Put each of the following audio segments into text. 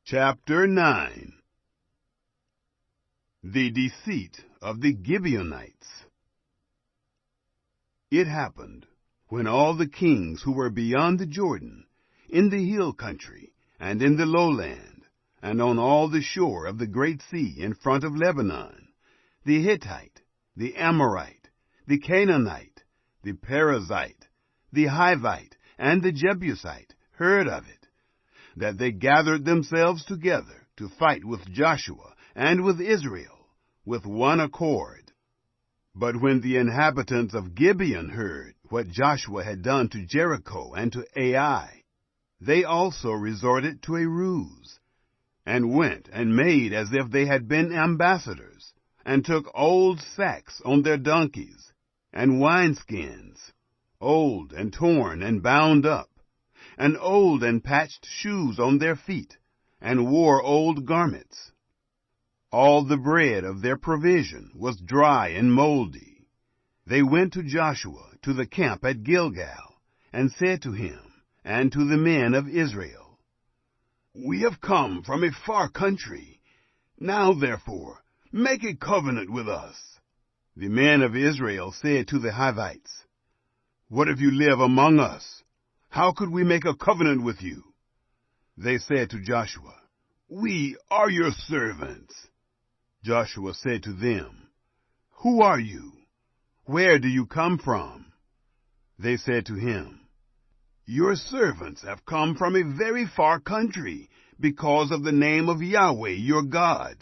Chapter 9. The Deceit of the Gibeonites. It happened, when all the kings who were beyond the Jordan, in the hill country, and in the lowland, and on all the shore of the great sea in front of Lebanon, the Hittite, the Amorite, the Canaanite, the Perizzite, the Hivite, and the Jebusite, heard of it, that they gathered themselves together to fight with Joshua and with Israel, with one accord. But when the inhabitants of Gibeon heard what Joshua had done to Jericho and to Ai, they also resorted to a ruse, and went and made as if they had been ambassadors, and took old sacks on their donkeys, and wineskins, old and torn and bound up, and old and patched shoes on their feet, and wore old garments. All the bread of their provision was dry and moldy. They went to Joshua to the camp at Gilgal, and said to him and to the men of Israel, "We have come from a far country. Now, therefore, make a covenant with us." The men of Israel said to the Hivites, "What if you live among us? How could we make a covenant with you?" They said to Joshua, "We are your servants." Joshua said to them, "Who are you? Where do you come from?" They said to him, "Your servants have come from a very far country, because of the name of Yahweh your God.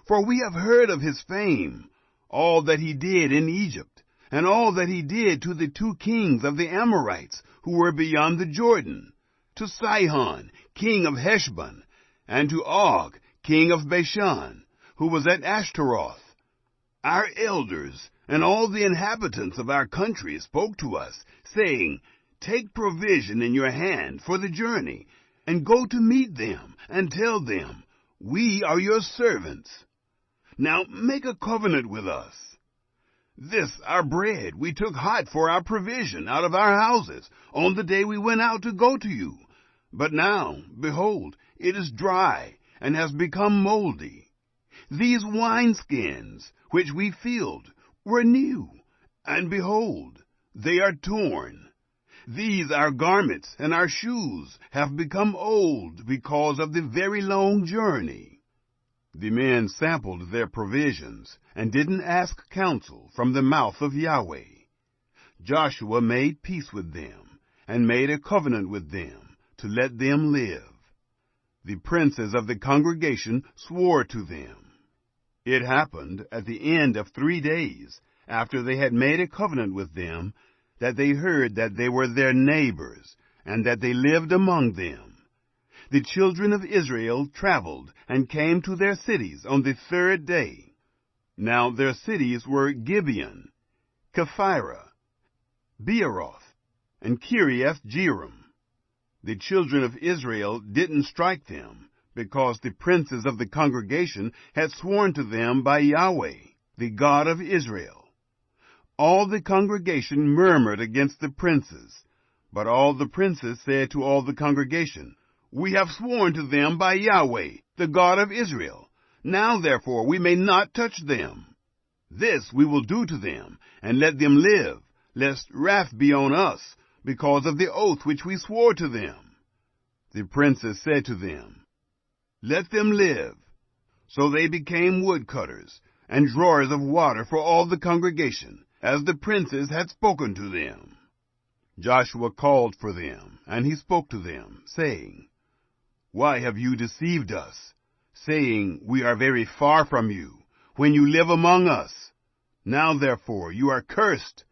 For we have heard of his fame, all that he did in Egypt, and all that he did to the 2 kings of the Amorites who were beyond the Jordan, to Sihon, king of Heshbon, and to Og, king of Bashan, who was at Ashtaroth. Our elders and all the inhabitants of our country spoke to us, saying, 'Take provision in your hand for the journey, and go to meet them, and tell them, "We are your servants." Now make a covenant with us. This our bread we took hot for our provision out of our houses on the day we went out to go to you. But now, behold, it is dry, and has become moldy. These wineskins, which we filled, were new, and behold, they are torn. These our garments and our shoes have become old because of the very long journey." The men sampled their provisions, and didn't ask counsel from the mouth of Yahweh. Joshua made peace with them, and made a covenant with them, to let them live. The princes of the congregation swore to them. It happened at the end of 3 days, after they had made a covenant with them, that they heard that they were their neighbors, and that they lived among them. The children of Israel traveled and came to their cities on the 3rd day. Now their cities were Gibeon, Kephirah, Beeroth, and Kiriath-Jearim. The children of Israel didn't strike them, because the princes of the congregation had sworn to them by Yahweh, the God of Israel. All the congregation murmured against the princes, but all the princes said to all the congregation, "We have sworn to them by Yahweh, the God of Israel. Now therefore we may not touch them. This we will do to them, and let them live, lest wrath be on us, because of the oath which we swore to them." The princes said to them, "Let them live." So they became woodcutters, and drawers of water for all the congregation, as the princes had spoken to them. Joshua called for them, and he spoke to them, saying, "Why have you deceived us, saying, 'We are very far from you,' when you live among us? Now therefore you are cursed,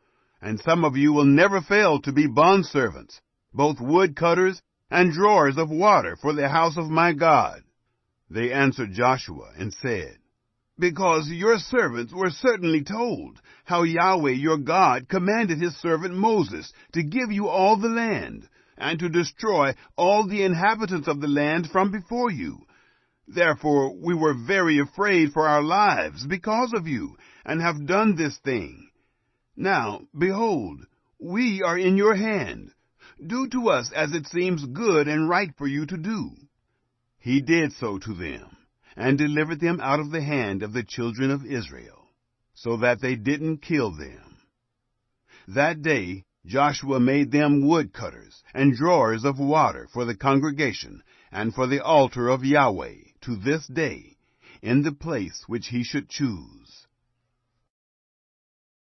and some of you will never fail to be bondservants, both woodcutters and drawers of water for the house of my God." They answered Joshua and said, "Because your servants were certainly told how Yahweh your God commanded his servant Moses to give you all the land, and to destroy all the inhabitants of the land from before you. Therefore we were very afraid for our lives because of you, and have done this thing. Now, behold, we are in your hand. Do to us as it seems good and right for you to do." he did so to them, and delivered them out of the hand of the children of Israel, so that they didn't kill them. That day Joshua made them woodcutters and drawers of water for the congregation and for the altar of Yahweh to this day, in the place which he should choose.